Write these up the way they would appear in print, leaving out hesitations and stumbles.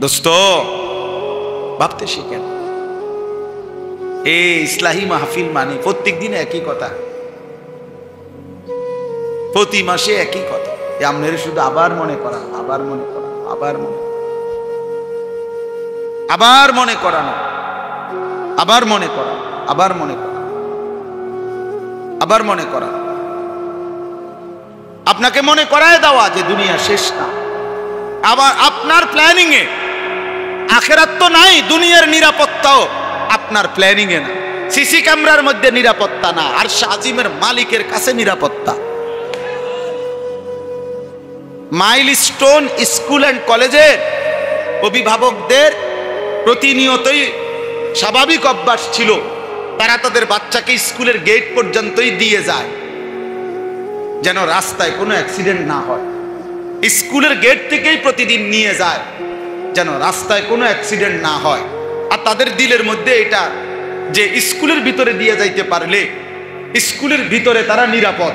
দোস্ত ভাবতে শিখেন। এই ইসলাহি মাহফিল মানে প্রত্যেক দিন একই কথা, প্রতি মাসে একই কথা। আপনার শুধু আবার মনে করানো, আবার মনে করানো, আবার মনে আবার মনে করানো, আবার মনে করানো, আবার মনে করানো, আবার মনে করানো। আপনাকে মনে করায় দেওয়া যে দুনিয়া শেষ না। আবার আপনার প্ল্যানিং এ আখিরাত তো নাই, দুনিয়ার নিরাপত্তাও আপনার প্ল্যানিং এ না। সিসি ক্যামেরার মধ্যে নিরাপত্তা না, আর আজিমের মালিকের কাছে নিরাপত্তা। মাইলস্টোন স্কুল অ্যান্ড কলেজের অভিভাবকদের প্রতিনিয়তই স্বাভাবিক অভ্যাস ছিল, তারা তাদের বাচ্চাকে স্কুলের গেট পর্যন্তই দিয়ে যায় যেন রাস্তায় কোনো অ্যাক্সিডেন্ট না হয়। স্কুলের গেট থেকেই প্রতিদিন নিয়ে যায় যেন রাস্তায় কোনো অ্যাক্সিডেন্ট না হয়। আর তাদের দিলের মধ্যে এটা যে স্কুলের ভিতরে দিয়ে যাইতে পারলে স্কুলের ভিতরে তারা নিরাপদ,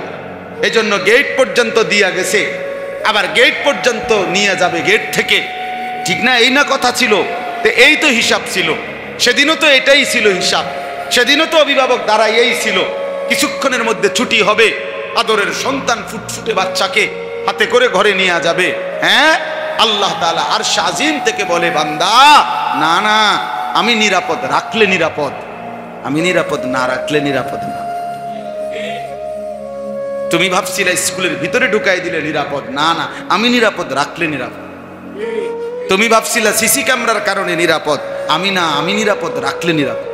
এজন্য গেট পর্যন্ত দিয়ে গেছে, আবার গেট পর্যন্ত নিয়ে যাবে গেট থেকে। ঠিক না? এই না কথা ছিল। তো এই তো হিসাব ছিল, সেদিনও তো এটাই ছিল হিসাব, সেদিনও তো অভিভাবক দ্বারা এই ছিল। কিছুক্ষণের মধ্যে ছুটি হবে, আদরের সন্তান ফুটফুটে বাচ্চাকে হাতে করে ঘরে নিয়ে যাবে। হ্যাঁ, আল্লাহ তাআলা আরশ আজিম থেকে বলে, বান্দা না না, আমি নিরাপদ রাখলে নিরাপদ, আমি নিরাপদ না রাখলে নিরাপদ না। তুমি ভাবছিলে স্কুলের ভিতরে ঢুকাই দিলে নিরাপদ, না না, আমি নিরাপদ রাখলে নিরাপদ। তুমি ভাবছিলে সিসি ক্যামেরার কারণে নিরাপদ, আমি না, আমি নিরাপদ রাখলে নিরাপদ।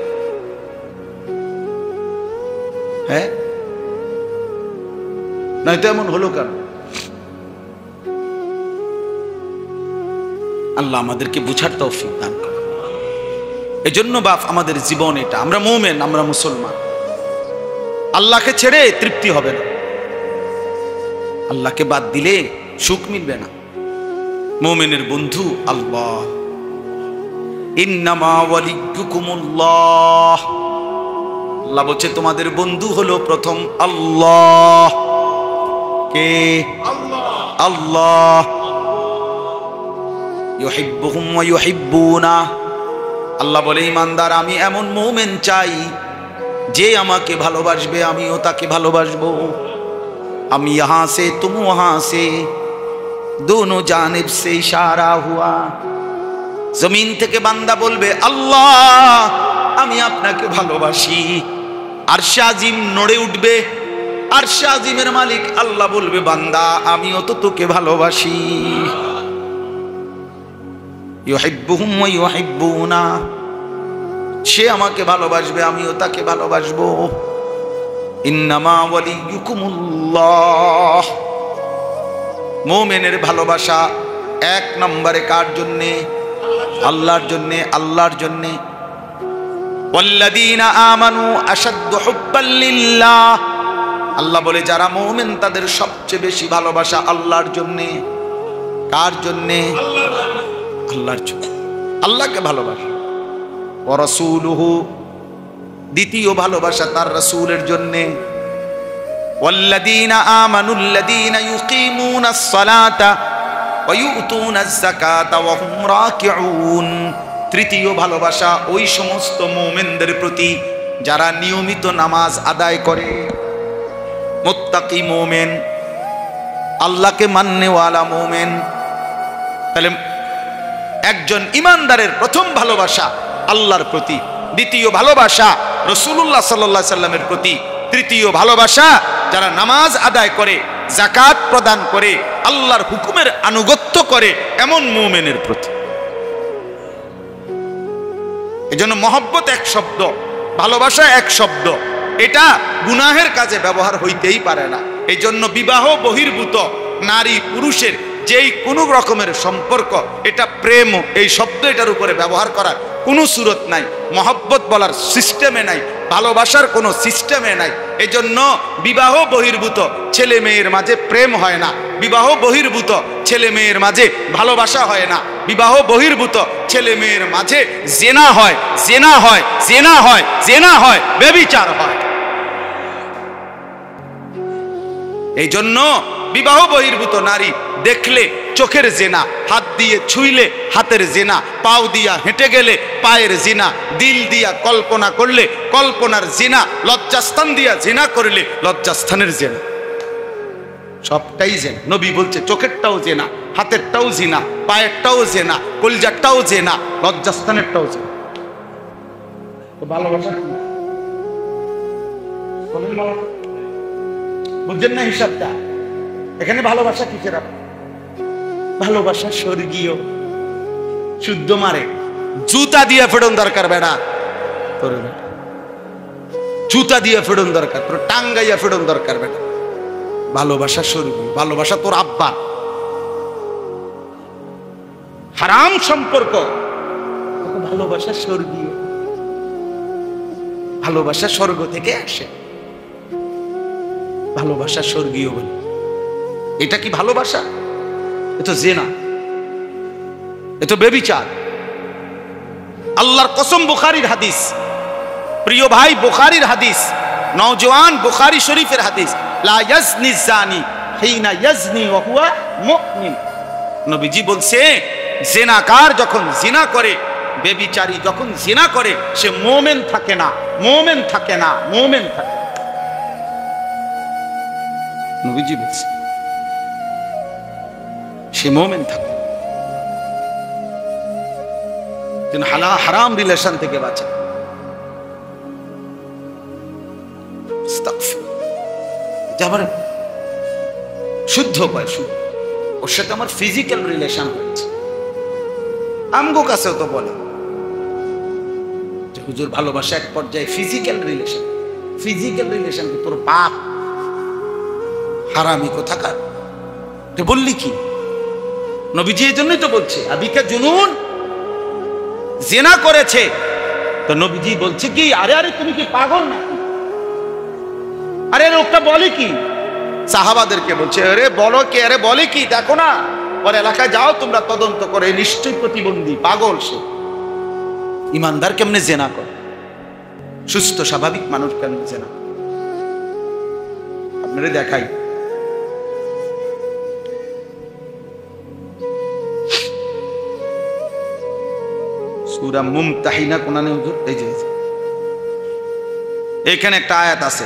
হ্যাঁ, নয়তো এমন হলো কেন? আল্লাহ আমাদেরকে বুঝার তৌফিক দান করুন। এজন্য বাপ আমাদের জীবন এটা, আমরা মুমিন, আমরা মুসলমান। আল্লাহকে ছেড়ে তৃপ্তি হবে না, আল্লাহকে বাদ দিলে সুখ মিলবে না। মুমিনের বন্ধু আল্লাহ। ইন্নামা ওয়ালিয়ুকুমুল্লাহ, আল্লাহ বলছে তোমাদের বন্ধু হলো প্রথম আল্লাহ। কে? আল্লাহ। ইউহিব্বুহুম ওয়া ইউহিব্বুনা, আল্লাহ বলে ঈমানদার আমি এমন মুমিন চাই যে আমাকে ভালোবাসবে, আমিও তাকে ভালোবাসবো। हम यहाँ से तुम वहाँ से, दोनों जानिब से इशारा हुआ। जमीन থেকে বান্দা বলবে আল্লাহ আমি আপনাকে ভালোবাসি, আরশ আজিম নড়ে উঠবে, আরশ আজিমের মালিক আল্লাহ বলবে বান্দা আমিও তো তোকে ভালোবাসি। ইউহিব্বুহুম ওয়া ইউহিব্বুনা, সে আমাকে ভালোবাসবে, আমিও তাকে ভালোবাসবো। ইন্নামা ওয়ালিয়ুকুমুল্লাহ, মুমিনের ভালোবাসা এক নম্বরে কার জন্যে? আল্লাহর জন্যে, আল্লাহর জন্যে। ওয়াল্লাযীনা আমানু আশাদ্দু হুব্বাল লিল্লাহ, আল্লাহ বলে যারা মুমিন তাদের সবচেয়ে বেশি ভালোবাসা আল্লাহর জন্যে। কার জন্যে? আল্লাহর জন্যে, আল্লাহকে ভালোবাসা। ওয়া রাসূলুহু, দ্বিতীয় ভালোবাসা তার রাসূলের জন্যে। ওয়াল্লাযীনা আমানুল্লাযীনা ইউকিমুনাস সালাতা ওয়া ইউতুনাজ যাকাতা ওয়া হুম রাকিউন, তৃতীয় ভালোবাসা ওই সমস্ত মুমিনদের প্রতি যারা নিয়মিত নামাজ আদায় করে, মুত্তাকি মুমিন, আল্লাহকে মাননেওয়ালা মুমিন। তাহলে একজন ঈমানদারের প্রথম ভালোবাসা আল্লাহর প্রতি, দ্বিতীয় ভালোবাসা রাসূলুল্লাহ সাল্লাল্লাহু আলাইহি সাল্লামের প্রতি, তৃতীয় ভালোবাসা যারা নামাজ আদায় করে, যাকাত প্রদান করে, আল্লাহর হুকুমের আনুগত্য করে এমন মুমিনের প্রতি। এজন্য মহব্বত এক শব্দ, ভালোবাসা এক শব্দ, এটা গুনাহের কাজে ব্যবহার হইতেই পারে না। এজন্য বিবাহ বহির্ভূত নারী পুরুষের যেই কোনো রকমের সম্পর্ক, এটা প্রেম, এই শব্দ এটার উপরে ব্যবহার করার কোনো সুরত নাই, মহব্বত বলার সিস্টেমে নাই, ভালোবাসার কোনো সিস্টেমে নাই। এজন্য বিবাহ বহির্ভূত ছেলে মেয়ের মাঝে প্রেম হয় না, বিবাহ বহির্ভূত ছেলে মেয়ের মাঝে ভালোবাসা হয় না, বিবাহ বহির্ভূত ছেলে মেয়ের মাঝে জেনা হয়, জেনা হয়, জেনা হয়, জেনা হয়, ব্যভিচার হয়। এই জন্য বিবাহ বহির্ভূত নারী দেখলে চোখের জেনা, হাত দিয়ে ছুঁইলে হাতের জেনা, পাও দিয়া হেঁটে গেলে পায়ের জিনা, দিল দিয়া কল্পনা করলে কল্পনার জিনা, লজ্জাস্থান দিয়া জিনা করলে লজ্জাস্থানের জেনা, সবটাই জেনা। নবী বলছে চোখেরটাও জেনা, হাতেরটাও জিনা, পায়েরটাও জেনা, কলজারটাও জেনা, লজ্জাস্থানেরটাও জেনা। ভালোবাসা বুঝছেন না হিসাবটা? এখানে ভালোবাসা কিসের? ভালোবাসা স্বর্গীয়, শুদ্ধ মারে, জুতা দিয়ে ফেরন দরকার বেড়া তোর, জুতা দিয়ে ফেরন দরকার তোর, টাঙ্গাইয়া ফেরন দরকার বেড়া। ভালোবাসা স্বর্গীয়, ভালোবাসা তোর আব্বা। হারাম সম্পর্ক, ভালোবাসা স্বর্গীয়, ভালোবাসা স্বর্গ থেকে আসে, ভালোবাসা স্বর্গীয় বলে। এটা কি ভালোবাসা? এ তো জেনা, এ তো বেবিচার। আল্লাহর কসম, বুখারীর হাদিস, প্রিয় ভাই বুখারীর হাদিস, নওজওয়ান বুখারী শরীফের হাদিস, লা ইয়াজনি জানি হিনা ইয়াজনি ওয়া হুয়া মুমিন। নবীজি বলছে জিনাকার যখন জিনা করে, বেবিচারী যখন জিনা করে, সে মুমিন থাকে না, মুমিন থাকে না, মুমিন থাকে। নবীজি বলছে সে মুমিন থাকে। তিনি হারাম রিলেশন থেকে বাঁচেন। শুদ্ধ কয়, শুদ্ধ, ওর সাথে আমার ফিজিক্যাল রিলেশন হয়েছে। আমগো কাছেও তো বলে যে হুজুর ভালোবাসা এক পর্যায়ে ফিজিক্যাল রিলেশন। ফিজিক্যাল রিলেশন কি তোর বাপ? হারামি কোথাকার, বললি কি? নবীজি এই জন্যই তো বলছে আবিকা জুনুন, জিনা করেছে। তো নবীজি বলছে কি, আরে আরে তুমি কি পাগল না? আরে লোকটা বলে কি? সাহাবাদেরকে বলছে, আরে বলো কি, আরে বলে কি, দেখো না ওর এলাকায় যাও তোমরা, তদন্ত করে, নিশ্চয়ই প্রতিবন্ধী, পাগল সে। ইমানদার কেমনে জেনা করে? সুস্থ স্বাভাবিক মানুষ কেমনে জেনা? আপনারা দেখাই, সূরা মুমতাহিনা কোরআনে হুজুর, এই যে এখানে একটা আয়াত আছে,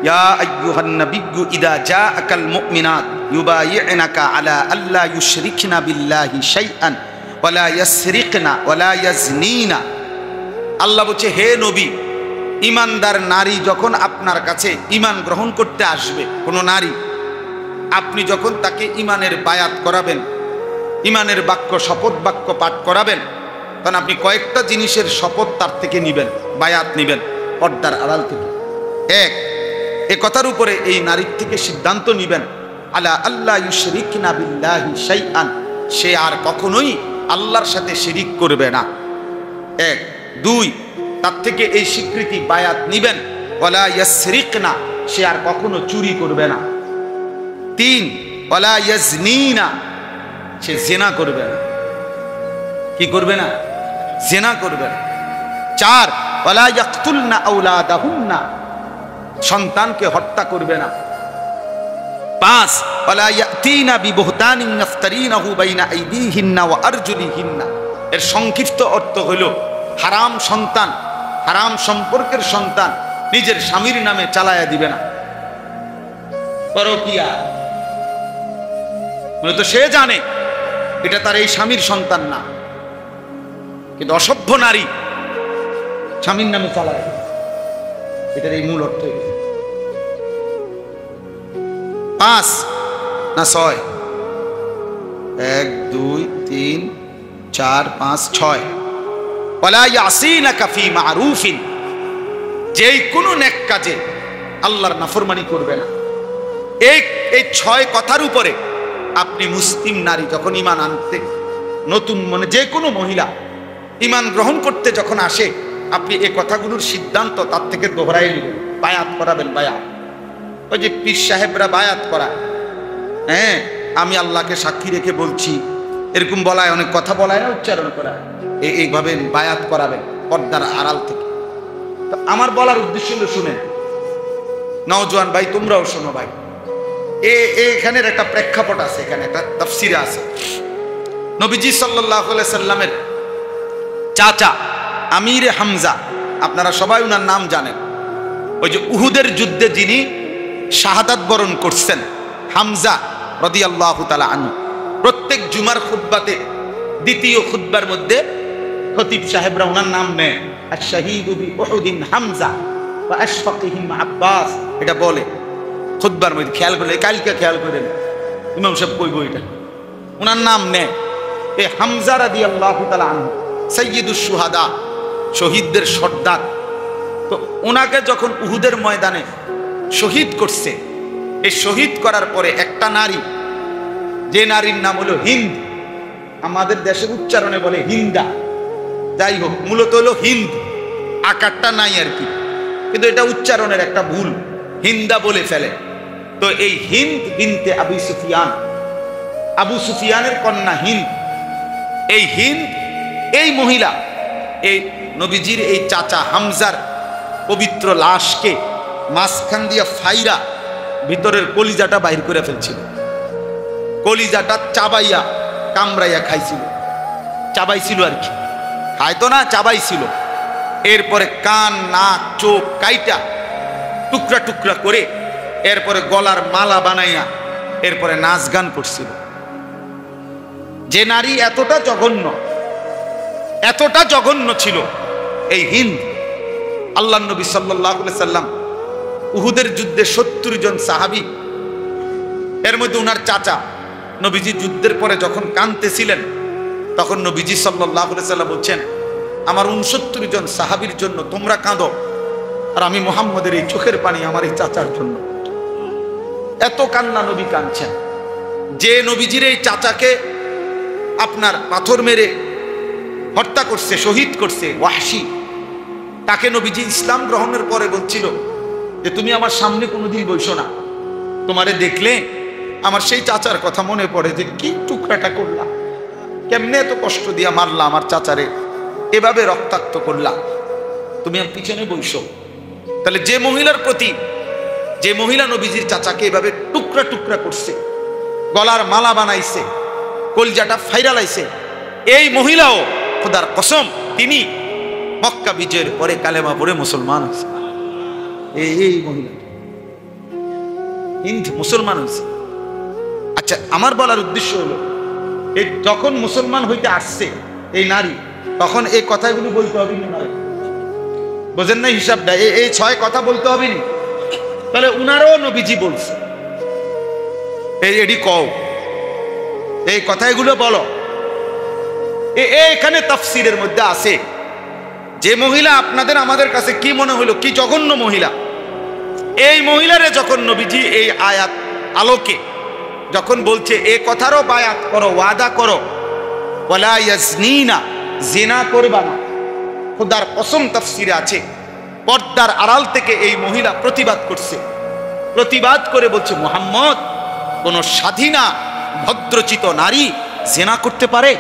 ইয়া আইয়ুহান নাবিয়্যু ইযা জাআকাল মুমিনাত ইউবাইয়ুনাকা আলা আল্লা ইউশরিকনা বিল্লাহি শাইআন ওয়া লা ইয়াসরিকনা ওয়া লা ইয়াজনিনা। আল্লাহ বলছে, হে নবী, ঈমানদার নারী যখন আপনার কাছে ঈমান গ্রহণ করতে আসবে, কোন নারী, আপনি যখন তাকে ঈমানের বায়াত করাবেন, ঈমানের বাক্য, শপথ বাক্য পাঠ করাবেন, তখন আপনি কয়েকটা জিনিসের শপথ তার থেকে নিবেন, বায়াত নিবেন, পর্দার আড়াল থেকে। এক, এ কথার উপরে এই নারীর থেকে সিদ্ধান্ত নিবেন, আলা আল্লাহ ইউশরিকনা বিল্লাহি শাইআন, সে আর কখনোই আল্লাহর সাথে শিরিক করবে না। এক। দুই, তার থেকে এই স্বীকৃতি বায়াত নিবেন, ওয়ালা ইয়াসরিকনা, সে আর কখনো চুরি করবে না। তিন, ওয়ালা ইয়াজনিনা, সে জিনা করবে না। কি করবে না? জিনা করবে না। চার, ওয়ালা ইয়াকতুলনা আওলাদাহুন্না, সন্তানকে হত্যা করবে না। পাঁচ, ওয়ালা ইয়াতিনা বিবুহতানিন ইফতারিনাহু বাইনা আইদিহিন্না ওয়া আরজুলিহিন্না। এর সংক্ষিপ্ত অর্থ হলো হারাম সন্তান, হারাম সম্পর্কের সন্তান নিজের স্বামীর নামে চালায়া দিবে না। পরকিয়া, তো সে জানে এটা তার এই স্বামীর সন্তান না, কিন্তু অসভ্য নারী স্বামীর নামে চালায়, এটার এই মূল অর্থ। পাঁচ না ছয়? এক, দুই, তিন, চার, পাঁচ, ছয়। ওয়ালা ইয়াসিনাকা ফি মারুফিন, যেই কোনো নেক কাজে আল্লাহর নাফরমানি করবে না। এই ছয় কথার উপরে আপনি মুসলিম নারী যখন ঈমান আনতে, নতুন মানে যে কোনো মহিলা ঈমান গ্রহণ করতে যখন আসে, আপনি এই কথাগুলোর সিদ্ধান্ত তার থেকে দোহরাই নেবেন, বায়াত করাবেন। বায়াত, ওই যে পীর সাহেবরা বায়াত করা, হ্যাঁ আমি আল্লাহকে সাক্ষী রেখে বলছি, এরকম বলায়, অনেক কথা বলায় না, উচ্চারণ করা, এইভাবে বায়াত করাবেন পর্দার আড়াল থেকে। তো আমার বলার উদ্দেশ্য হলো, শুনে নওজোয়ান ভাই, তোমরাও শোনো ভাই, এখানের একটা প্রেক্ষাপট আছে, এখানে একটা তাফসিরে আছে। নবীজি সাল্লাল্লাহু আলাইহি সাল্লামের চাচা আমির হামজা, আপনারা সবাই উনার নাম জানেন। ওই যে উহুদের যুদ্ধে যিনি শাহাদাত বরণ করছেন, হামজা রাদিয়াল্লাহু তাআলা আনহু, প্রত্যেক জুমার খুতবাতে দ্বিতীয় খুতবার মধ্যে খতিব সাহেবরা ওনার নাম নেয়, আশ-শাহীদু বি উহুদিন হামজা ওয়া আশফাকিহিম আব্বাস, এটা বলে খুতবার মধ্যে। খেয়াল করলে, কালকে খেয়াল করেন ইমাম সাহেব কইব এটা, ওনার নাম নেয়। এই হামজা রাদিয়াল্লাহু তাআলা আনহু সাইয়্যিদুশ শুহাদা, শহীদদের সর্দার। তো ওনাকে যখন উহুদের ময়দানে শহীদ করছে, এই শহীদ করার পরে একটা নারী, যে নারীর নাম হলো হিন্দ, আমাদের দেশের উচ্চারণে বলে হিন্দা, যাই হোক মূলত হলো হিন্দ, আকারটা নাই আর কি, কিন্তু এটা উচ্চারণের একটা ভুল, হিন্দা বলে ফেলে। তো এই হিন্দ বিনতে আবু সুফিয়ান, আবু সুফিয়ানের কন্যা হিন্দ, এই হিন্দ, এই মহিলা এই নবীজির এই চাচা হামজার পবিত্র লাশকে মাঝখান দিয়া ফাইরা ভিতরের কলিজাটা বাইর করে ফেলছিল, কলিজাটা চাবাইয়া কামড়াইয়া খাইছিল, চাবাইছিল আর কি, খাইতো না, চাবাইছিল। এরপরে কান, নাক, চোখ কাইটা টুকরা টুকরা করে এরপরে গলার মালা বানাইয়া এরপরে নাচ গান করছিল। যে নারী এতটা জঘন্য ছিল এই হিন্দ, আল্লাহ নবী সাল্লাল্লাহু আলাইহি সাল্লাম উহুদের যুদ্ধে 70 জন সাহাবী, এর মধ্যে উনার চাচা নবীজি যুদ্ধের পরে যখন কাঁদতেছিলেন, তখন নবীজি সাল্লাল্লাহু আলাইহি সাল্লাম বলছেন, আমার 69 জন সাহাবীর জন্য তোমরা কাঁদো, আর আমি মুহাম্মদের এই চোখের পানি আমার এই চাচার জন্য। এত কান্না নবী কাঁদছেন। যে নবীজির এই চাচাকে আপনার পাথর মেরে হত্যা করছে, শহীদ করছে ওয়াহশী, তাকে নবীজি ইসলাম গ্রহণের পরে বলছিল যে তুমি আমার সামনে কোনোদিন বইসো না, তোমারে দেখলে আমার সেই চাচার কথা মনে পড়ে, যে কি টুকরাটা করলা, কেমনে এত কষ্ট দিয়া মারলা আমার চাচারে, এভাবে রক্তাক্ত করলা, তুমি আমার পিছনে বইসো। তাহলে যে মহিলার প্রতি, যে মহিলা নবীজির চাচাকে এভাবে টুকরা টুকরা করছে, গলার মালা বানাইছে, কলজাটা ফাইরালাইছে, এই মহিলাও খোদার কসম তিনি মক্কা বিজয়ের পরে কালেমা পড়ে মুসলমান হয়েছে। এই মহিলা হিন্দ মুসলমান হয়েছে। আচ্ছা, আমার বলার উদ্দেশ্য হলো, এই যখন মুসলমান হইতে আসছে এই নারী, তখন এই কথাগুলো বলতে হবে না, বোঝেন না হিসাবটা? এই 6 কথা বলতে হবে না। তাহলে উনারও নবীজি বলছে এডি কও, এই কথাগুলো বলো। এখানে তাফসীরের মধ্যে আছে যে মহিলা আপনাদের আমাদের কাছে কি মনে হলো, কি জঘন্য মহিলা, এই মহিলারে যখন নবীজি এই আয়াত আলোকে যখন বলছে এ কথারও বায়াত করো, ওয়াদা করো, ওয়ালা ইয়াজনিনা, জিনা করবা না, খোদার কসম তাফসীরে আছে পর্দার আড়াল থেকে এই মহিলা প্রতিবাদ করছে, প্রতিবাদ করে বলছে মুহাম্মদ, কোন স্বাধীনা ভদ্রচিত নারী জিনা করতে পারে?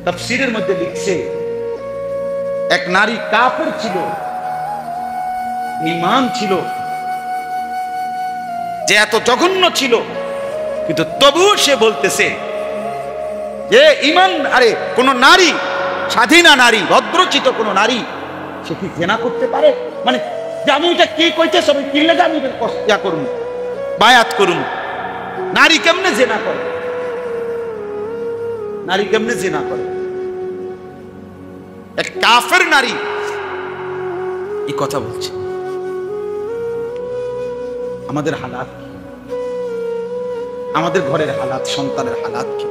তাফসীরের মধ্যে লিখছে এক নারী কাফের ছিল, ঈমান ছিল, যে এত জঘন্য ছিল, কিন্তু তবুও সে বলতেছে যে ঈমান, আরে কোন নারী, স্বাধীনা নারী, ভদ্রচিত কোন নারী, সে কি জিনা করতে পারে? মানে যে আমি এটা কি কইতে সবাই কিনলে যে আমি ইয়া করুন, বায়াত করুন। নারী কেমনে জিনা করে? নারী কেমনে জিনা করে? এক কাফের নারী এই কথা বলছে। আমাদের হালাত কি? আমাদের ঘরের হালাত, সন্তানের হালাত কি?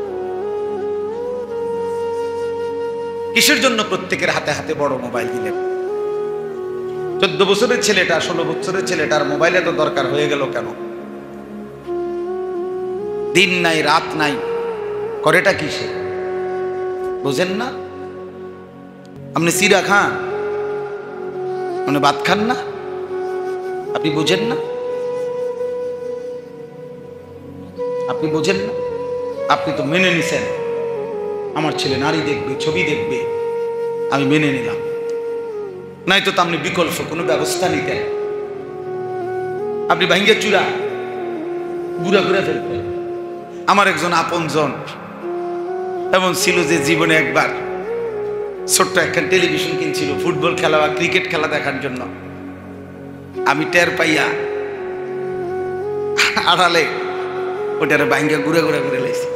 কিসের জন্য প্রত্যেকের হাতে হাতে বড় মোবাইল দিলেন? 14 বছরের ছেলেটা, 16 বছরের ছেলেটার মোবাইল এত দরকার হয়ে গেল কেন? দিন নাই রাত নাই, করেটা কিসে বুঝেন না? আপনি সিরা খান, আপনি ভাত খান না, আপনি বুঝেন না, আপনি বুঝেন না। আপনি তো মেনে নিছেন আমার ছেলে নারী দেখবে, ছবি দেখবে, আমি মেনে নিলাম। নাই তো আপনি বিকল্প কোনো ব্যবস্থা নিতেন। আপনি ভাঙ্গে চূড়া গুড়া গুড়া ফেলতেন। আমার একজন আপনজন এমন ছিল যে জীবনে একবার ছোট্ট একটা টেলিভিশন কিনছিল ফুটবল খেলা বা ক্রিকেট খেলা দেখার জন্য। আমি টের পাইয়া আড়ালে ওটারে ভাঙ্গা গুড়া গুড়া করে লাইছি।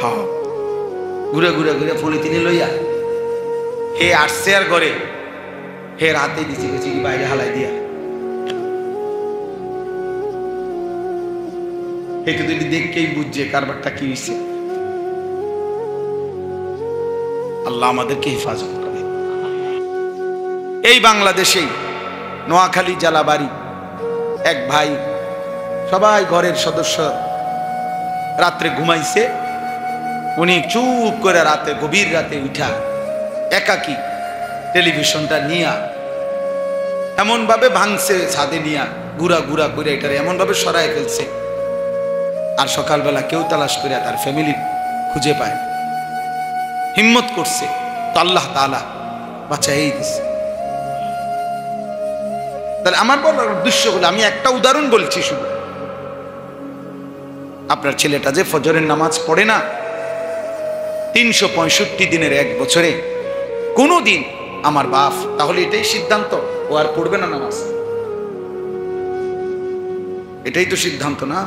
হ্যাঁ, ঘুরে ঘুরে ঘুরে পলিথিনে লইয়া হে আসছে আর ঘরে হে রাতে দিছি গেছি কি বাইরে হালাই দিয়া একটু যদি দেখকেই বুঝছে কারবারটা কি হয়েছে। আল্লাহ আমাদেরকে হেফাজত করে। এই বাংলাদেশেই নোয়াখালী জালাবাড়ি এক ভাই, সবাই ঘরের সদস্য রাত্রে ঘুমাইছে, উনি চুপ করে রাতে গভীর রাতে উঠা একাকি টেলিভিশনটা নিয়া এমন ভাবে ভাঙছে ছাদে নিয়া গুড়া গুড়া করে এটারে এমন ভাবে সরাই ফেলছে। আর সকালবেলা কেউ তালাশ করে তার ফ্যামিলি খুঁজে পায়, হিম্মত করছে তো আল্লাহ তাআলা বাঁচাই দিছে। তাহলে আমার বলার উদ্দেশ্য হলো, আমি একটা উদাহরণ বলছি শুধু, আপনার ছেলেটা যে ফজরের নামাজ পড়ে না 365 দিনের এক বছরে কোনো দিন আমার বাপ, তাহলে এটাই সিদ্ধান্ত ও আর পড়বে না নামাজ? এটাই তো সিদ্ধান্ত না?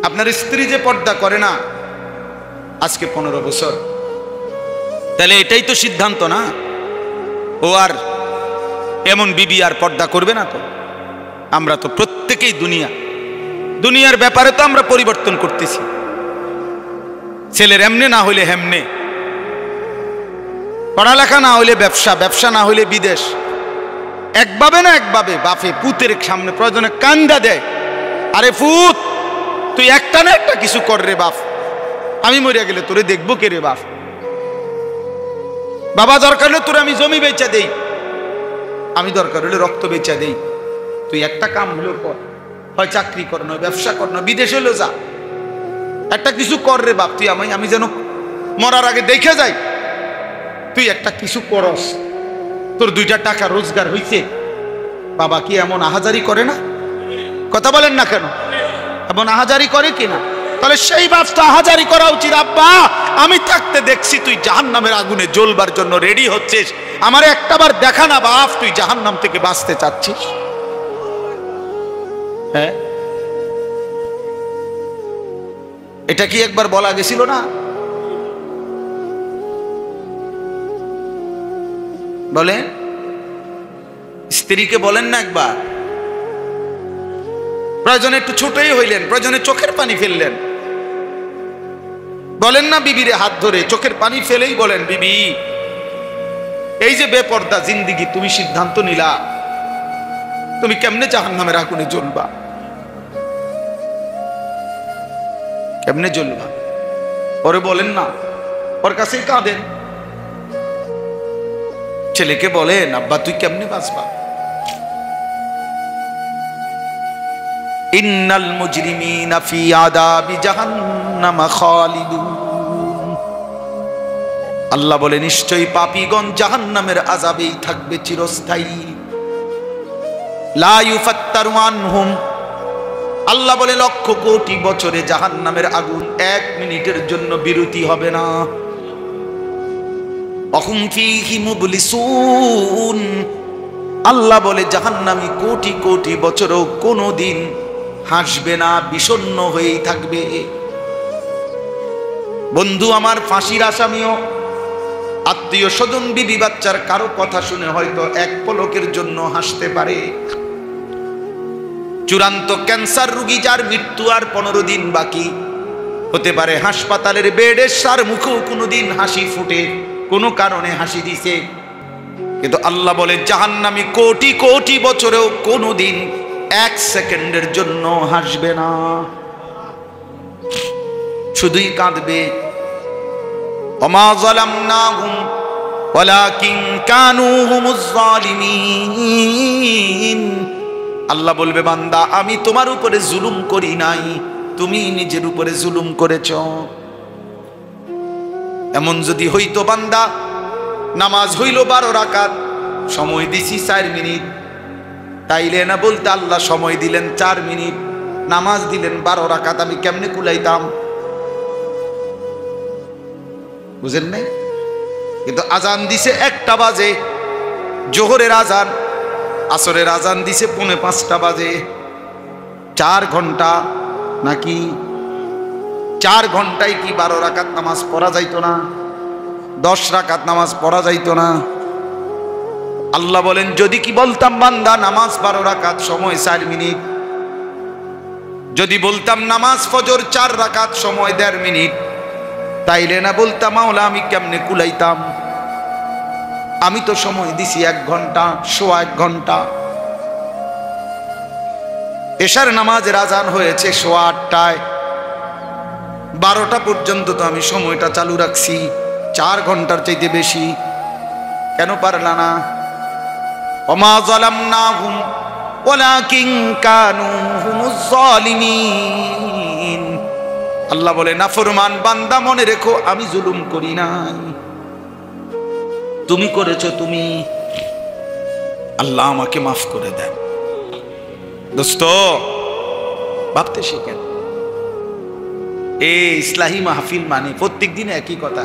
আপনার স্ত্রী যে পর্দা করে না আজকে 15 বছর, তাহলে এটাই তো সিদ্ধান্ত না ও আর এমন বিবি আর পর্দা করবে না? তো আমরা তো প্রত্যেকেই দুনিয়ার ব্যাপারে তো আমরা পরিবর্তন করতেছি। ছেলের এমনে না হইলে হেমনে, পড়ালেখা না হইলে ব্যবসা, ব্যবসা না হইলে বিদেশ। একভাবে না একভাবে বাপে পুতের সামনে প্রয়োজনে কান্দা দেয়, আরে পুত তুই একটা না একটা কিছু কর রে বাপ, আমি মরিয়া গেলে তোরে দেখবো কে রে বাপ। বাবা দরকার হলে তোরে আমি জমি বেচা দেই, আমি দরকার হলে রক্ত বেচা দেই, তুই একটা কাম হলেও কর, হয় চাকরি কর নয় ব্যবসা কর না বিদেশে হলেও যা, একটা কিছু কর রে বাপ। তুই আমি যেন মরার আগে দেখে যাই তুই একটা কিছু করস, তোর 2টা টাকা রোজগার হইছে। বাবা কি এমন আহাজারি করে না? কথা বলেন না কেন? এমন আহাজারি করে কিনা? তাহলে সেই বাপটা আহাজারি করা উচিত। আব্বা আমি থাকতে দেখছি তুই জাহান্নামের আগুনে জ্বলবার জন্য রেডি হচ্ছিস, আমারে একটাবার দেখা না বাপ তুই জাহান্নাম থেকে বাঁচতে চাচ্ছিস। হ্যাঁ, এটা কি একবার বলা গেছিল না? বলে স্ত্রীকে বলেন না একবার, প্রয়োজনে একটু ছোটই হইলেন, প্রয়োজনে চোখের পানি ফেললেন, বলেন না বিবিরে হাত ধরে চোখের পানি ফেলেই বলেন, বিবি এই যে বেপর্দা জিন্দিগি তুমি সিদ্ধান্ত নিলা, তুমি কেমনে জাহান্নামের আগুনে জ্বলবা, কেমনে জ্বলবা? পরে বলেন না, ওর কাছেই কাঁদেন। ছেলেকে বলেন আব্বা তুই কেমনে বাঁচবা? ইন্নাল মুজরিমিনা ফি আযাবি জাহান্নাম খালিদুন। আল্লাহ বলে নিশ্চয়ই পাপীগণ জাহান্নামের আযাবেই থাকবে চিরস্থায়ী। লা ইউফাত্তারু আনহুম, আল্লাহ বলে লক্ষ কোটি বছরে জাহান্নামের আগুন 1 মিনিটের জন্য বিরতি হবে না। অহুম ফীহি মুবলিসুন, আল্লাহ বলে জাহান্নামী কোটি কোটি বছরও কোনোদিন হাসবে না, বিষণ্ণ হয়েই থাকবে। বন্ধু আমার ফাঁসির আসামিও আত্মীয় স্বজন বিবি বাচ্চার কারো কথা শুনে হয়তো এক পলকের জন্য হাসতে পারে। চূড়ান্ত ক্যান্সার রোগী যার মৃত্যু আর 15 দিন বাকি, হতে পারে হাসপাতালের বেডের সার মুখেও কোনোদিন হাসি ফুটে, কোনো কারণে হাসি দিছে। কিন্তু আল্লাহ বলে জাহান্নামী কোটি কোটি বছরেও কোনোদিন 1 সেকেন্ডের জন্য হাসবে না, শুধুই কাঁদবে। ওমা যালামনাহুম ওয়ালাকিন কানু হুমুজ জালিমিন। আল্লাহ বলবে বান্দা আমি তোমার উপরে জুলুম করি নাই, তুমি নিজের উপরে জুলুম করেছ। এমন যদি হইতো বান্দা, নামাজ হইল 12 রাকাত, সময় দিছি 4 মিনিট, তাইলে না বলতে আল্লাহ সময় দিলেন 4 মিনিট, নামাজ দিলেন 12 রাকাত, আমি কেমনে কুলাইতাম? বুঝেন নাই? কিন্তু আজান দিছে 1টা বাজে, জোহরের আজান, আসরের আজান দিছে 4:45 বাজে, 4 ঘন্টা নাকি? 4 ঘন্টায় কি 12 রাকাত নামাজ পড়া যাইতো না? 10 রাকাত নামাজ পড়া যাইতো না? আল্লাহ বলেন, যদি কি বলতাম বান্দা নামাজ 12 রাকাত, সময় 4 মিনিট, যদি বলতাম নামাজ ফজর 4 রাকাত, সময় 1.5 মিনিট, তাইলে না বলতাম মাওলা আমি কেমনে কুলাইতাম? আমি তো সময় দিছি 1 ঘন্টা, সোয়া 1 ঘন্টা। এশার নামাজের আজান হয়েছে সোয়া 8টায়, 12টা পর্যন্ত তো আমি সময়টা চালু রাখছি, 4 ঘন্টার চাইতে বেশি। কেন পারলা না? ওমা যালামনাহুম ওয়ালাকিন কানু হুমুজ জালিমিন। আল্লাহ বলে, নাফরমান বান্দা মনে রেখো আমি জুলুম করি নাই, তুমি করেছো। তুমি, আল্লাহ আমাকে মাফ করে দেন। দোস্ত, ভাবতে শিখেন। এই ইসলাহি মাহফিল মানে প্রত্যেক দিন একই কথা,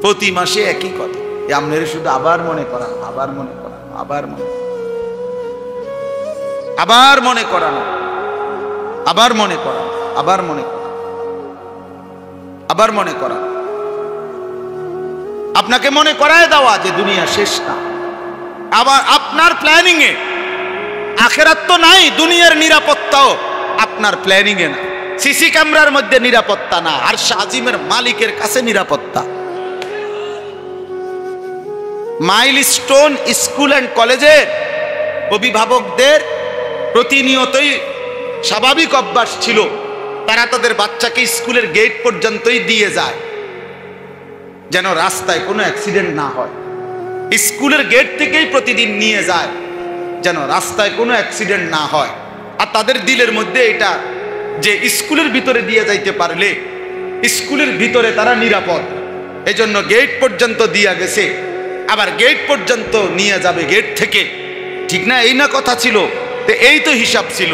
প্রতি মাসে একই কথা। আপনারা শুধু আবার মনে করানো, আবার মনে করানো, আবার মনে, আবার মনে করানো, আবার মনে করানো, আবার মনে করানো, আবার মনে করানো। আপনাকে মনে করায় দেওয়া যে দুনিয়া শেষ না। আবার আপনার প্ল্যানিং এ আখেরাত তো নাই, দুনিয়ার নিরাপত্তাও আপনার প্ল্যানিং এ না। সিসি ক্যামেরার মধ্যে নিরাপত্তা না, আর আজিমের মালিকের কাছে নিরাপত্তা। মাইলস্টোন স্কুল অ্যান্ড কলেজের অভিভাবকদের প্রতিনিয়তই স্বাভাবিক অভ্যাস ছিল, তারা তাদের বাচ্চাকে স্কুলের গেট পর্যন্তই দিয়ে যায় যেন রাস্তায় কোনো অ্যাক্সিডেন্ট না হয়। স্কুলের গেট থেকেই প্রতিদিন নিয়ে যায় যেন রাস্তায় কোনো অ্যাক্সিডেন্ট না হয়। আর তাদের দিলের মধ্যে এটা যে স্কুলের ভিতরে দিয়ে যাইতে পারলে স্কুলের ভিতরে তারা নিরাপদ, এজন্য গেট পর্যন্ত দিয়া গেছে, আবার গেট পর্যন্ত নিয়ে যাবে গেট থেকে। ঠিক না? এই না কথা ছিল? তো এই তো হিসাব ছিল,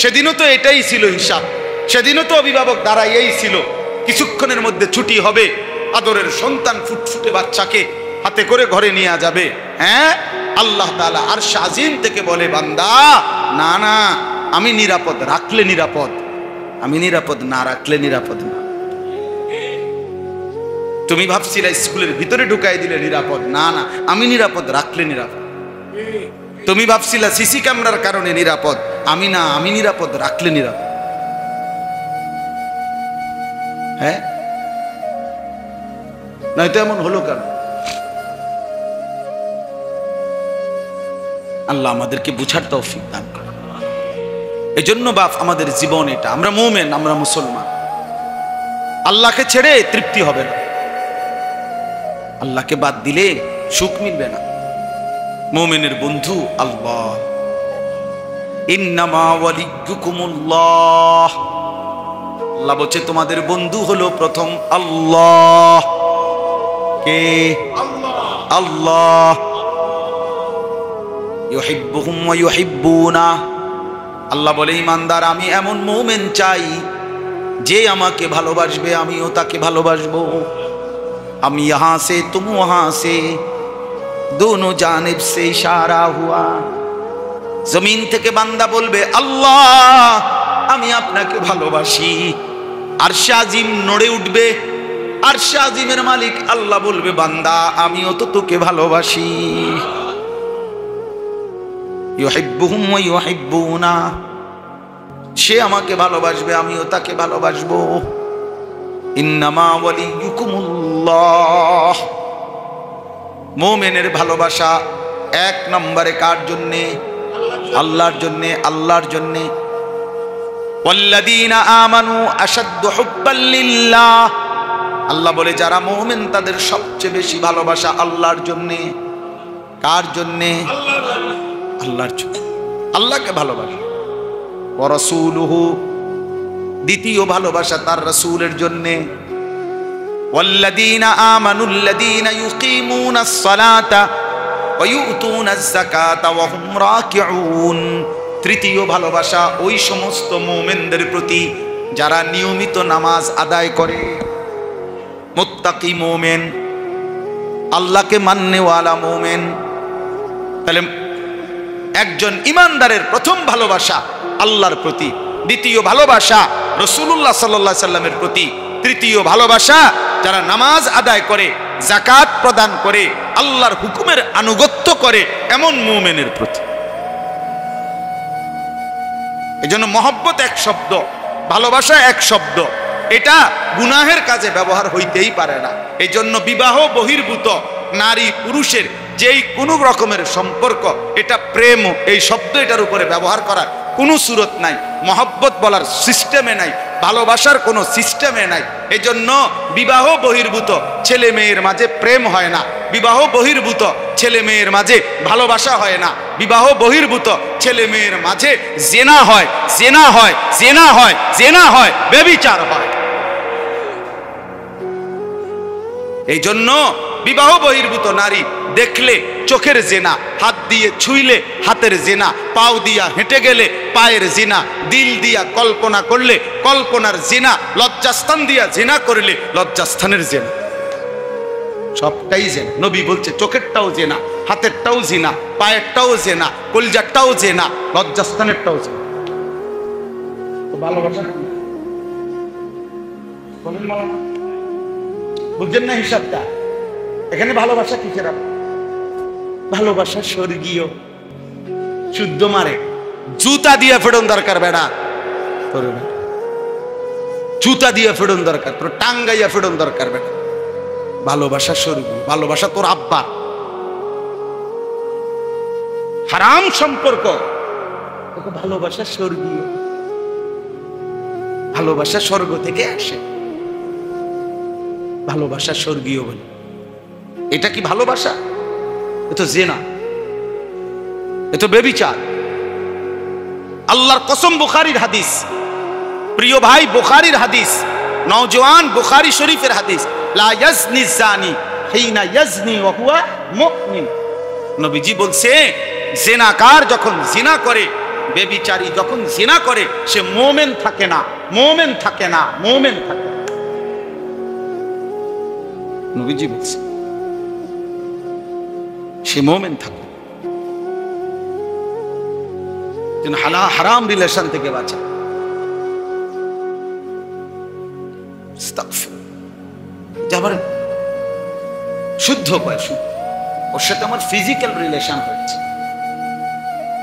সেদিনও তো এটাই ছিল হিসাব, সেদিনও তো অভিভাবক দাঁড়াই এই ছিল। কিছুক্ষণের মধ্যে ছুটি হবে, আদরের সন্তান ফুটফুটে বাচ্চাকে হাতে করে ঘরে নিয়ে যাবে। হ্যাঁ, আল্লাহ তাআলা আরশ আজিম থেকে বলে, বান্দা না না, আমি নিরাপদ রাখলে নিরাপদ, আমি নিরাপদ না রাখলে নিরাপদ না। তুমি ভাবছিলে স্কুলের ভিতরে ঢুকাই দিলে নিরাপদ, না না, আমি নিরাপদ রাখলে নিরাপদ। তুমি ভাবছিলে সিসি ক্যামেরার কারণে নিরাপদ, আমি না, আমি নিরাপদ রাখলে নিরাপদ। হ্যাঁ, নয়তো এমন হলো কেন? আল্লাহ আমাদেরকে বুঝার তৌফিক দান করে। এজন্য বাপ, আমাদের জীবন এটা, আমরা মুমিন, আমরা মুসলমান। আল্লাহকে ছেড়ে তৃপ্তি হবে না, আল্লাহকে বাদ দিলে সুখ মিলবে না। মুমিনের বন্ধু আল্লাহ। ইন্নামা ওয়ালিয়ুকুমুল্লাহ, আল্লাহ বলছে তোমাদের বন্ধু হলো প্রথম আল্লাহ। কে? আল্লাহ। ইউহিব্বুহুম ওয়া ইউহিব্বুনা, আল্লাহ বলে ঈমানদার আমি এমন মুমিন চাই যে আমাকে ভালোবাসবে, আমিও তাকে ভালোবাসবো। আমি यहाँ से तुम वहां से, दोनों जानिब से इशारा हुआ। जमीन থেকে বান্দা বলবে আল্লাহ আমি আপনাকে ভালোবাসি, আরশে আজিম নড়ে উঠবে, আরশে আজিমের মালিক আল্লাহ বলবে বান্দা আমিও তো তোকে ভালোবাসি। ইউহিব্বুহুম ওয়া ইউহিব্বুনা, সে আমাকে ভালোবাসবে, আমিও তাকে ভালোবাসবো। ইন্নামা ওয়ালিয়ুকুমুল্লাহ, মুমিনের ভালোবাসা 1 নম্বরে কার জন্যে? আল্লাহর জন্যে, আল্লাহর জন্যে। ওয়াল্লাযীনা আমানু আশাদ্দু হুব্বাল লিল্লাহ, আল্লাহ বলে যারা মুমিন তাদের সবচেয়ে বেশি ভালোবাসা আল্লাহর জন্যে। কার জন্যে? আল্লাহর জন্য। আল্লাহকে ভালোবাসা। ওয়া রাসূলুহু, দ্বিতীয় ভালোবাসা তার রাসূলের জন্যে। ওয়াল্লাযীনা আমানুল্লাযীনা ইউকিমুনাস সালাতা ওয়া ইউতুনাজ যাকাতা ওয়া হুম রাকিউন, তৃতীয় ভালোবাসা ওই সমস্ত মুমিনদের প্রতি যারা নিয়মিত নামাজ আদায় করে, মুত্তাকি মুমিন, আল্লাহকে মাননেওয়ালা মুমিন। তাহলে একজন ইমানদারের প্রথম ভালোবাসা আল্লাহর প্রতি, দ্বিতীয় ভালোবাসা রাসূলুল্লাহ সাল্লাল্লাহু আলাইহি সাল্লামের প্রতি, তৃতীয় ভালোবাসা যারা নামাজ আদায় করে, যাকাত প্রদান করে, আল্লাহর হুকুমের আনুগত্য করে এমন মুমিনের প্রতি। এজন্য মহব্বত এক শব্দ, ভালোবাসা এক শব্দ, এটা গুনাহের কাজে ব্যবহার হইতেই পারে না। এই জন্য বিবাহ বহির্ভূত নারী পুরুষের যেই কোনো রকমের সম্পর্ক, এটা প্রেম, এই শব্দ এটার উপরে ব্যবহার করার কোনো সুরত নাই, মহব্বত বলার সিস্টেমে নাই, ভালোবাসার কোনো সিস্টেমে নাই। এই জন্য বিবাহ বহির্ভূত ছেলে মেয়ের মাঝে প্রেম হয় না, বিবাহ বহির্ভূত ছেলে মেয়ের মাঝে ভালোবাসা হয় না, বিবাহ বহির্ভূত ছেলে মেয়ের মাঝে জেনা হয়, জেনা হয়, জেনা হয়, জেনা হয়, ব্যভিচার হয়। এই জন্য বিবাহ বহির্ভূত নারী দেখলে চোখের জেনা, হাত দিয়ে ছুঁইলে হাতের জেনা, পাও দিয়া হেঁটে গেলে পায়ের জেনা, দিল দিয়া কল্পনা করলে কল্পনার জেনা, লজ্জাস্থান দিয়া জেনা করলে লজ্জাস্থানের জেনা, সবটাই জেনা। নবী বলছে চোখেরটাও জেনা, হাতেরটাও জেনা, পায়েরটাও জেনা, কলিজারটাও জেনা, লজ্জাস্থানেরটাও জেনা। ভালোবাসা বুঝছেন না হিসাবটা? এখানে ভালোবাসা কিসের? ভালোবাসা স্বর্গীয়, শুদ্ধ মারে, জুতা দিয়ে ফেরন দরকার বেড়া, জুতা দিয়ে ফেরন দরকার, তোর টাঙ্গাইয়া ফেরন দরকার বেড়া। ভালোবাসা স্বর্গীয়, ভালোবাসা তোর আব্বার। হারাম সম্পর্ক, ভালোবাসা স্বর্গীয়, ভালোবাসা স্বর্গ থেকে আসে, ভালোবাসা স্বর্গীয় বলে। এটা কি ভালোবাসা? এ তো জেনা, এ তো ব্যভিচার। আল্লাহর কসম, বুখারীর হাদিস, প্রিয় ভাই, বুখারীর হাদিস, নওজওয়ান বুখারী শরীফের হাদিস, লা ইয়াজনি জানি হিনা ইয়াজনি ওয়া হুয়া মুমিন। নবীজি বলছে জিনাকার যখন জিনা করে, ব্যভিচারী যখন জিনা করে, সে মুমিন থাকে না, মুমিন থাকে না, মুমিন থাকে না। নবীজি বলছে সে মুমিন থাকে। হারাম রিলেশন থেকে বাঁচা। আবার শুদ্ধ কয়, শুদ্ধ, ওর সাথে আমার ফিজিক্যাল রিলেশন হচ্ছে।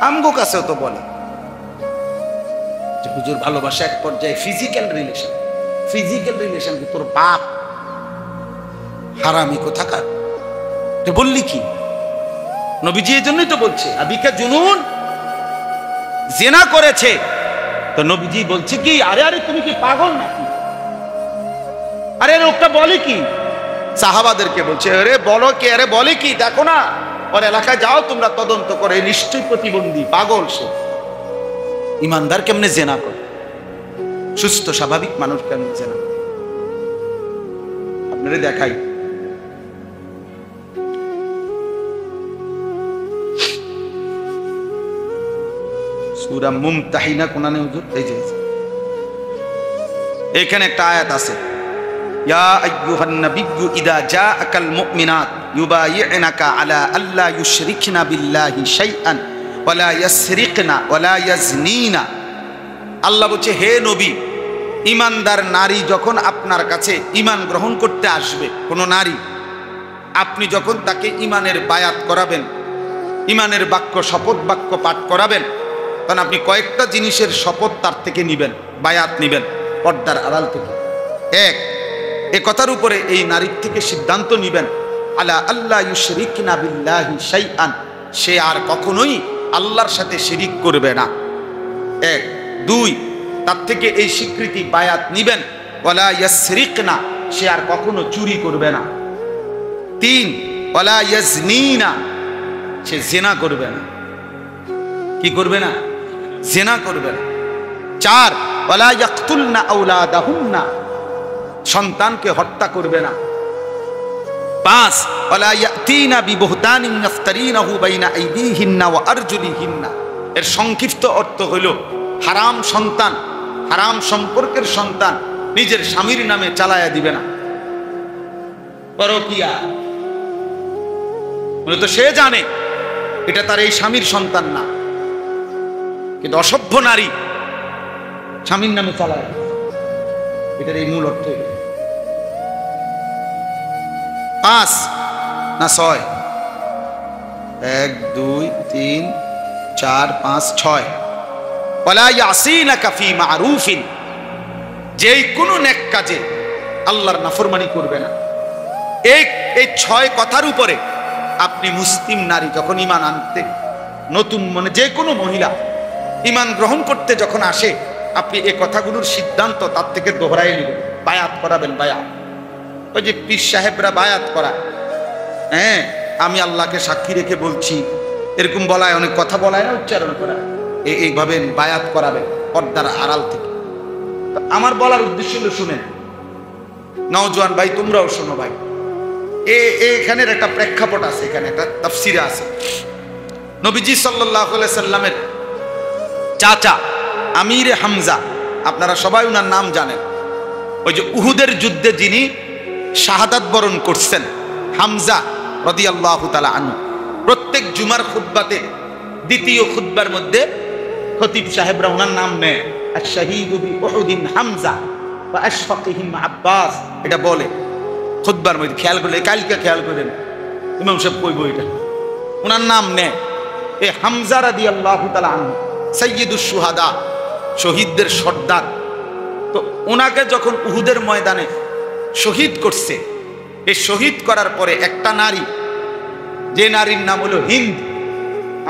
আমগো কাছেও তো বলে যে হুজুর ভালোবাসা এক পর্যায়ে ফিজিক্যাল রিলেশন। ফিজিক্যাল রিলেশন কি? তোর বাপ হারামি কোথাকার, বললি কি? নবীজি এই জন্যই তো বলছে আবিকা জুনুন, জেনা করেছে। তো নবীজি বলছে কি, আরে আরে তুমি কি পাগল নাকি? আরে লোকটা বলে কি? সাহাবাদেরকে বলছে, আরে বলো কি, আরে বলে কি, দেখো না ওর এলাকায় যাও তোমরা, তদন্ত করে, নিশ্চয়ই প্রতিবন্ধী, পাগল সে। ইমানদার কেমনে জেনা করে? সুস্থ স্বাভাবিক মানুষ কেমনে জেনা? আপনারা দেখাই, সূরা মুমতাহিনা কোনানে হুজুর, এই যে এখানে একটা আয়াত আছে, ইয়া আইয়ুহান নাবিয়্যু ইযা জাআকাল মুমিনাত ইউবাইয়ুনাকা আলা আল্লা ইউশরিকনা বিল্লাহি শাইআন ওয়া লা ইয়াসরিকনা ওয়া লা ইয়াজনিনা। আল্লাহ বলছে, হে নবী, ইমানদার নারী যখন আপনার কাছে ঈমান গ্রহণ করতে আসবে, কোন নারী, আপনি যখন তাকে ঈমানের বায়াত করাবেন, ঈমানের বাক্য, শপথ বাক্য পাঠ করাবেন, তখন আপনি কয়েকটা জিনিসের শপথ তার থেকে নিবেন, বায়াত নিবেন পর্দার আড়াল থেকে। এক, এ কথার উপরে এই নারীর থেকে সিদ্ধান্ত নিবেন, আলা আল্লাহ ইউশরিকনা বিল্লাহি শাইআন, সে আর কখনোই আল্লাহর সাথে শিরিক করবে না। এক। দুই, তার থেকে এই স্বীকৃতি বায়াত নিবেন, ওয়ালা ইয়াসরিকনা, সে আর কখনো চুরি করবে না। তিন, ওয়ালা ইয়াজনিনা, সে জিনা করবে না। কি করবে না? জিনা করবে না। 4 ওয়ালা ইয়াকতুলনা আওলাদাহুন্না, সন্তানকে হত্যা করবে না। 5 ওয়ালা ইয়াতিনা বিবুহতানিন ইফতারিনাহু বাইনা আইদিহিন্না ওয়া আরজুলিহিন্না। এর সংক্ষিপ্ত অর্থ হইল হারাম সন্তান, হারাম সম্পর্কের সন্তান নিজের স্বামীর নামে চালায়া দিবে না। পরকিয়া মূলত সে জানে এটা তার এই স্বামীর সন্তান না, কিন্তু অসভ্য নারী স্বামীর নামে চালায়, এটার এই মূল অর্থ। 5 না 6, 1 2 3 4 5 6 ওয়ালা ইয়াসিনাকা ফি মারুফিন, যেই কোনো নেক কাজে আল্লাহর নাফরমানি করবে না। এই 6 কথার উপরে আপনি মুসলিম নারী যখন ঈমান আনতে নতুন, মানে যে কোনো মহিলা ঈমান গ্রহণ করতে যখন আসে, আপনি এই কথাগুলোর সিদ্ধান্ত তার থেকে দোহরাই নেবেন, বায়াত করাবেন। বায়াত, ওই যে পীর সাহেবরা বায়াত করা, হ্যাঁ আমি আল্লাহকে সাক্ষী রেখে বলছি, এরকম বলায়, অনেক কথা বলায় না, উচ্চারণ করা, এইভাবে বায়াত করাবেন পর্দার আড়াল থেকে। আমার বলার উদ্দেশ্য হলো, শুনেন নওজোয়ান ভাই, তোমরাও শোনো ভাই, এখানের একটা প্রেক্ষাপট আছে, এখানে একটা তাফসিরে আছে। নবীজি সাল্লাল্লাহু আলাইহি সাল্লামের চাচা আমির হামজা, আপনারা সবাই ওনার নাম জানেন, ওই যে উহুদের যুদ্ধে যিনি শাহাদাত বরণ করছেন, হামজা রাদিয়াল্লাহু তাআলা আনহু। প্রত্যেক জুমার খুতবাতে, দ্বিতীয় খুতবার মধ্যে খতিব সাহেবরা ওনার নাম নেয়, আশ-শাহীদু বি উহুদিন হামজা ওয়া আশফাকিহিম আব্বাস, এটা বলে খুতবার মধ্যে। খেয়াল করলে, কালকে খেয়াল করেন, ইমাম সাহেব কইব এটা, ওনার নাম নেয়। এই হামজা রাদিয়াল্লাহু তাআলা আনহু সাইয়্যিদুশ শুহাদা, শহীদদের সর্দার। তো ওনাকে যখন উহুদের ময়দানে শহীদ করছে, এই শহীদ করার পরে একটা নারী, যে নারীর নাম হলো হিন্দ,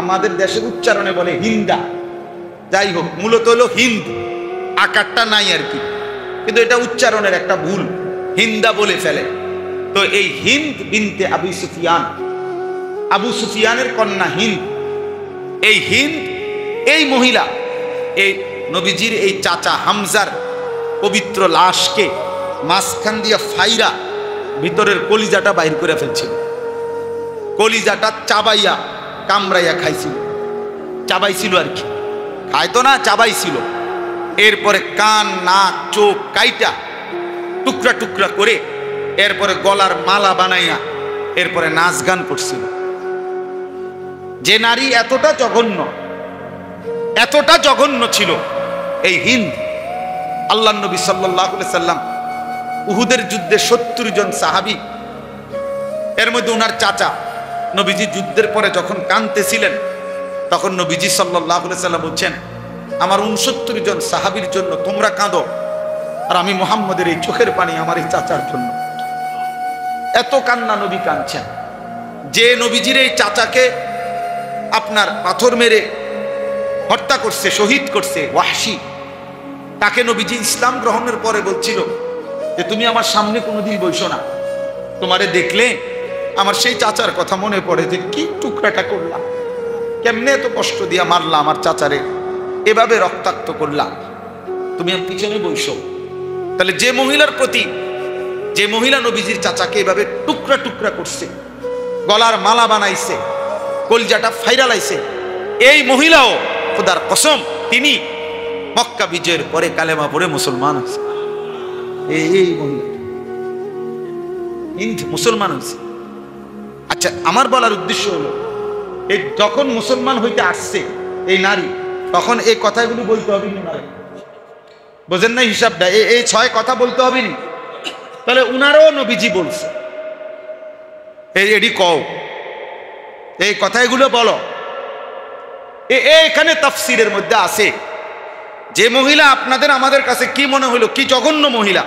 আমাদের দেশের উচ্চারণে বলে হিন্দা, যাই হোক মূলত হলো হিন্দ, আকারটা নাই আর কি, কিন্তু এটা উচ্চারণের একটা ভুল, হিন্দা বলে ফেলে। তো এই হিন্দ বিনতে আবু সুফিয়ান, আবু সুফিয়ানের কন্যা হিন্দ, এই হিন্দ, এই মহিলা এই নবীজির এই চাচা হামজার পবিত্র লাশকে মাঝখান দিয়ে ফাইরা ভিতরের কলিজাটা বাইর করে ফেলছিল, কলিজাটা চাবাইয়া কামড়াইয়া খাইছিল, চাবাইছিল আর কি, খাইতো না, চাবাইছিল। এরপরে কান, নাক, চোখ কাইটা টুকরা টুকরা করে এরপরে গলার মালা বানাইয়া এরপরে নাচ গান করছিল। যে নারী এতটা জঘন্য ছিল এই হিন্দ, আল্লাহর নবী সাল্লাল্লাহু আলাইহি সাল্লাম উহুদের যুদ্ধে 70 জন সাহাবী, এর মধ্যে ওনার চাচা নবীজি যুদ্ধের পরে যখন কাঁদতেছিলেন, তখন নবীজি সাল্লাল্লাহু আলাইহি সাল্লাম বলছেন, আমার 69 জন সাহাবীর জন্য তোমরা কাঁদো, আর আমি মুহাম্মদের এই চোখের পানি আমার এই চাচার জন্য। এত কান্না নবী কাঁদছেন। যে নবীজির এই চাচাকে আপনার পাথর মেরে হত্যা করছে, শহীদ করছে ওয়াহশী, তাকে নবীজি ইসলাম গ্রহণের পরে বলছিল যে তুমি আমার সামনে কোনোদিন বইসো না, তোমারে দেখলে আমার সেই চাচার কথা মনে পড়ে, যে কি টুকরাটা করলাম, কেমনে এত কষ্ট দিয়া মারলা আমার চাচারে, এভাবে রক্তাক্ত করলাম, তুমি আমার পিছনে বইসো। তাহলে যে মহিলার প্রতি, যে মহিলা নবীজির চাচাকে এভাবে টুকরা টুকরা করছে, গলার মালা বানাইছে, কলজাটা ফাইরালাইছে, এই মহিলাও খোদার কসম তিনি মক্কা বিজয়ের পরে কালেমা পড়ে মুসলমান হয়েছে। এই মহিলা মুসলমান হয়েছে। আচ্ছা, আমার বলার উদ্দেশ্য হলো, এই যখন মুসলমান হইতে আসছে এই নারী, তখন এই কথাগুলো বলতে হবে না, বোঝেন না হিসাবটা? এই 6 কথা বলতে হবে না, তাহলে উনারও নবীজি বলছে এডি কও, এই কথাগুলো বলো। এখানে তাফসিরের মধ্যে আছে যে মহিলা আপনাদের আমাদের কাছে কি মনে হলো, কি জঘন্য মহিলা,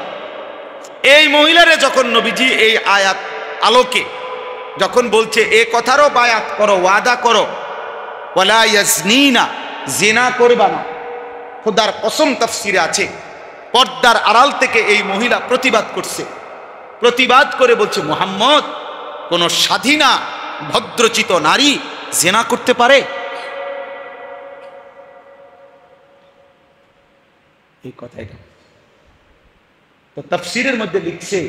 এই মহিলারে যখন নবীজি এই আয়াত আলোকে যখন বলছে এ কথারও বায়াত করো, ওয়াদা করো, ওয়ালা ইয়াজনিনা, জিনা করবা না, খোদার কসম তাফসিরে আছে পর্দার আড়াল থেকে এই মহিলা প্রতিবাদ করছে, প্রতিবাদ করে বলছে মুহাম্মদ, কোন স্বাধীনা ভদ্রচিত নারী জিনা করতে পারে? এই কথাটা তো তাফসীরের মধ্যে লিখছে,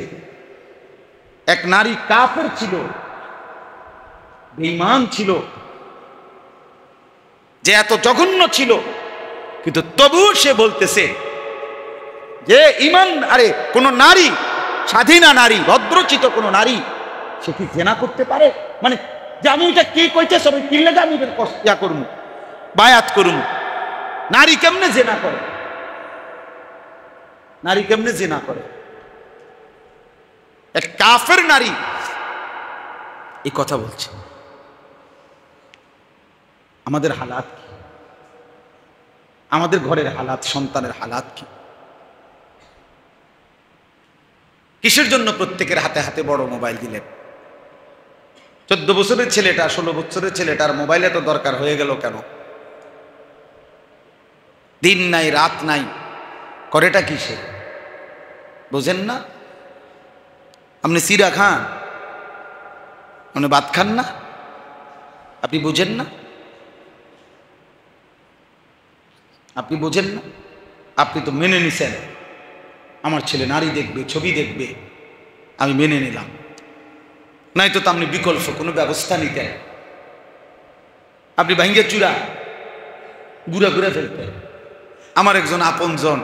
এক নারী কাফের ছিল, বেঈমান ছিল, যে এত জঘন্য ছিল, কিন্তু তবু সে বলতেছে যে ঈমান, আরে কোন নারী, স্বাধীনা নারী, ভদ্রচিত কোন নারী, সে কি জেনা করতে পারে? মানে যে আমি এটা কি কইতে সবাই কিনলে আমি ইয়া করবো, বায়াত করুন। নারী কেমনে জেনা করে? নারী কেমনে জেনা করে? এক কাফের নারী এই কথা বলছে। আমাদের হালাত কি? আমাদের ঘরের হালাত, সন্তানের হালাত কি? কিসের জন্য প্রত্যেকের হাতে হাতে বড় মোবাইল দিলেন? 14 বছরের ছেলেটা, 16 বছরের ছেলেটার মোবাইলে তো দরকার হয়ে গেল কেন? দিন নাই রাত নাই, করেটা কিসে বোঝেন না? আপনি সিরা খান, আপনি ভাত খান না, আপনি বুঝেন না? আপনি বোঝেন না? আপনি তো মেনে নিছেন আমার ছেলে নারী দেখবে, ছবি দেখবে, আমি মেনে নিলাম। নাই তো আপনি বিকল্প কোনো ব্যবস্থা নিতেন, আপনি ভাঙ্গে চূড়া গুড়া গুড়া ফেলতেন। আমার একজন আপনজন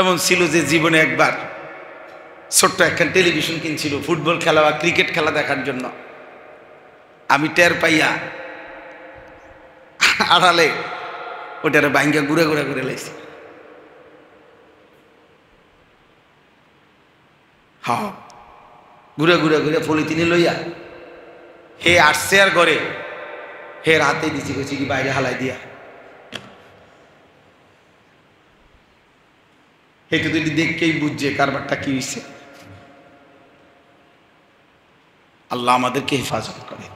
এমন ছিল যে জীবনে একবার ছোট্ট একখান টেলিভিশন কিনছিল ফুটবল খেলা বা ক্রিকেট খেলা দেখার জন্য। আমি টের পাইয়া আড়ালে ওটারে ভাঙ্গা গুড়া গুড়া করে লাইছি। হ্যাঁ, ঘুরে ঘুরে ঘুরে পলিথিনে লইয়া হে আসছে আর ঘরে, হে রাতে দিছি গেছি কি বাইরে হালাই দিয়া, হে তো তুই দেখকেই বুঝছে কারবারটা কি হয়েছে। আল্লাহ আমাদেরকে হেফাজত করে।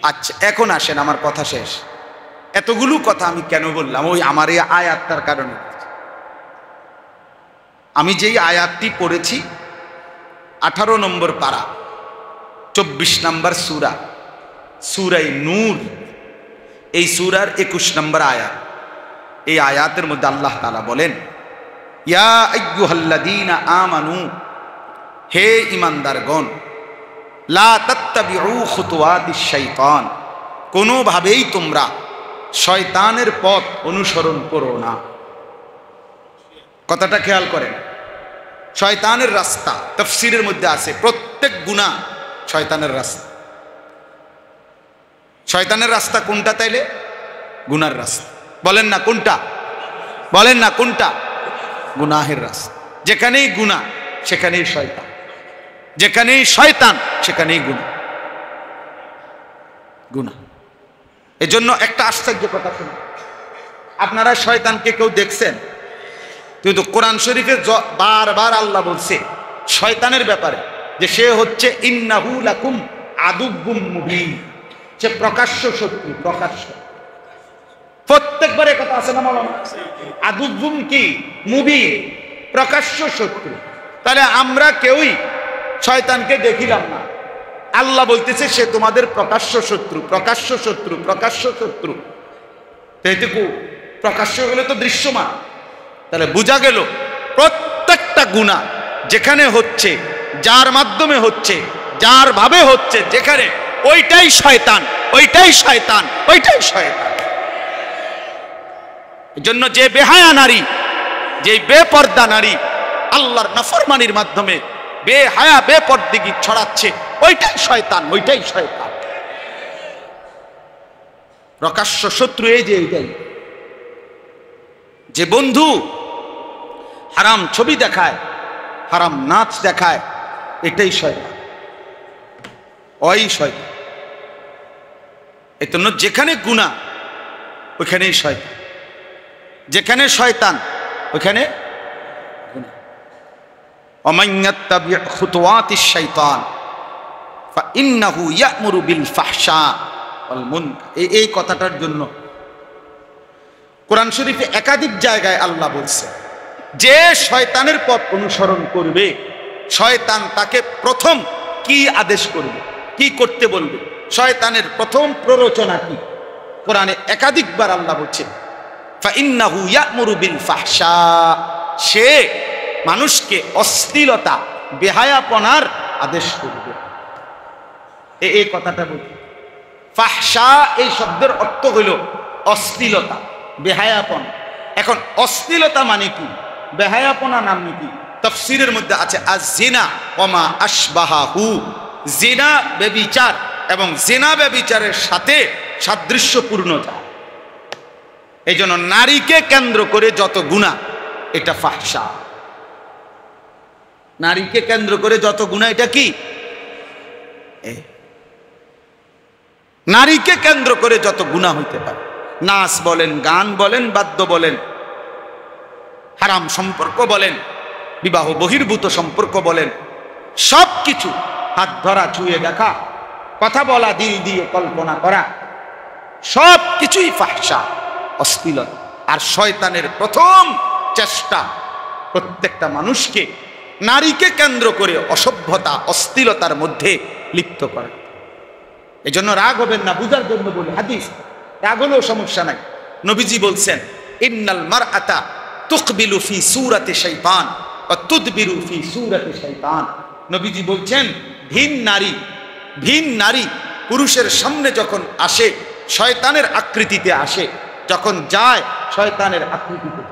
আচ্ছা, এখন আসেন, আমার কথা শেষ। এতগুলো কথা আমি কেন বললাম? ওই আমার এই আয়াতটার কারণে। আমি যেই আয়াতটি পড়েছি 18 নম্বর পারা, 24 নম্বর সূরা, সূরা নূর, এই সূরার 21 নম্বর আয়াত। এই আয়াতের মধ্যে আল্লাহ তাআলা বলেন, ইয়া আইয়ুহাল্লাযীনা আমানু, হে ঈমানদারগণ, লা তাত্তাবিউ খুতুওয়াতিশ শাইতান, কোনোভাবেই তোমরা শয়তানের পথ অনুসরণ করো না। কথাটা খেয়াল করেন, শয়তানের রাস্তা তাফসীরের মধ্যে আছে প্রত্যেক গুনাহ শয়তানের রাস্তা। শয়তানের রাস্তা কোনটা তাইলে? গুনার রাস্তা। বলেন না কোনটা? বলেন না কোনটা? গুনাহের রাস্তা। যেখানেই গুনাহ সেখানেই শয়তান, যেখানেই শয়তান সেখানেই গুনাহ। গুনাহ। এজন্য একটা আশ্চর্য কথা শুনুন, আপনারা শয়তানকে কেউ দেখছেন? কিন্তু কোরআন শরীফে বারবার আল্লাহ বলছে শয়তানের ব্যাপারে যে সে হচ্ছে ইন্নাহু লাকুম আদুব্বুম মুবিন, সে প্রকাশ্য শত্রু। প্রকাশ্য, প্রত্যেকবারে কথা আছে না মাওলানা? আদুব্বুম কি? মুবিন, প্রকাশ্য শত্রু। তাহলে আমরা কেউই শয়তানকে দেখিলাম না, আল্লাহ বলতেছে সে তোমাদের প্রকাশ্য শত্রু, প্রকাশ্য শত্রু, প্রকাশ্য শত্রু। এইটুকু প্রকাশ্য হলে তো দৃশ্যমান। তাহলে বোঝা গেল প্রত্যেকটা গুনাহ যেখানে হচ্ছে, যার মাধ্যমে হচ্ছে, যার ভাবে হচ্ছে, যেখানে, ওইটাই শয়তান, ওইটাই শয়তান, ওইটাই শয়তান। এজন্য যে বেহায়া নারী, যে বেপর্দা নারী আল্লাহর নাফরমানির মাধ্যমে বেহায়া বেপরদিগি ছড়াচ্ছে, ওইটাই শয়তান, ওইটাই শয়তান। প্রকাশ্য শত্রু এই যে এইটাই। যে বন্ধু হারাম ছবি দেখায়, হারাম নাচ দেখায়, এটাই শয়তান, ওই শয়তান। এজন্য যেখানে গুনাহ ওইখানেই শয়তান, যেখানে শয়তান ওইখানে গুনাহ। ওমান ইয়াত্তাবি খুতুওয়াতিশ শাইতান ফাইন্নাহু ইয়া'মুরু বিল ফাহশা ওয়াল মুনকার। এই কথাটার জন্য কোরআন শরীফে একাধিক জায়গায় আল্লাহ বলছে যে শয়তানের পথ অনুসরণ করবে, শয়তান তাকে প্রথম কি আদেশ করবে, কি করতে বলবে, শয়তানের প্রথম প্ররোচনা কি? কোরআনে একাধিকবার আল্লাহ বলছেন ফাইন্নাহু ইয়া'মুরু বিল ফাহশা, সে মানুষকে অশ্লীলতা বেহায়াপনার আদেশ করবে। এই কথাটা বলি, ফাহশা এই শব্দের অর্থ হইল অশ্লীলতা, বেহায়াপন। এখন অশ্লীলতা মানে কি, বেহায়াপনা নাম কি? তাফসীরের মধ্যে আছে আয-যিনা ওয়া মা আশবাহাহু, জিনা ব্যভিচার এবং জিনা ব্যভিচারের সাথে সাদৃশ্যপূর্ণতা। এই জন্য নারীকে কেন্দ্র করে যত গুনাহ এটা ফাহশা, নারীকে কেন্দ্র করে যত গুনাহ এটা কি? নারীকে কেন্দ্র করে যত গুনাহ হইতে পারে, নাচ বলেন, গান বলেন, বাদ্য বলেন, হারাম সম্পর্ক বলেন, বিবাহ বহির্ভূত সম্পর্ক বলেন, সব কিছু, হাত ধরা, ছুঁয়ে দেখা, কথা বলা, দিল দিয়ে কল্পনা করা, সব কিছুই ফাহশা, অশ্লীলতা। আর শয়তানের প্রথম চেষ্টা প্রত্যেকটা মানুষকে নারীকে কেন্দ্র করে অসভ্যতা, অশ্লীলতার মধ্যে লিপ্ত করে। এই জন্য রাগ হবেন না, বুঝার জন্য বলি, হাদিস, রাগ হলেও সমস্যা নাই। নবীজি বলছেন ইন্নাল মারআতা তুকবিলু ফি সূরাতি শাইতান ওয়া তুদবিরু ফি সূরাতি শাইতান। নবীজি বলছেন ভিন নারী পুরুষের সামনে যখন আসে শয়তানের আকৃতিতে আসে, যখন যায় শয়তানের আকৃতিতে।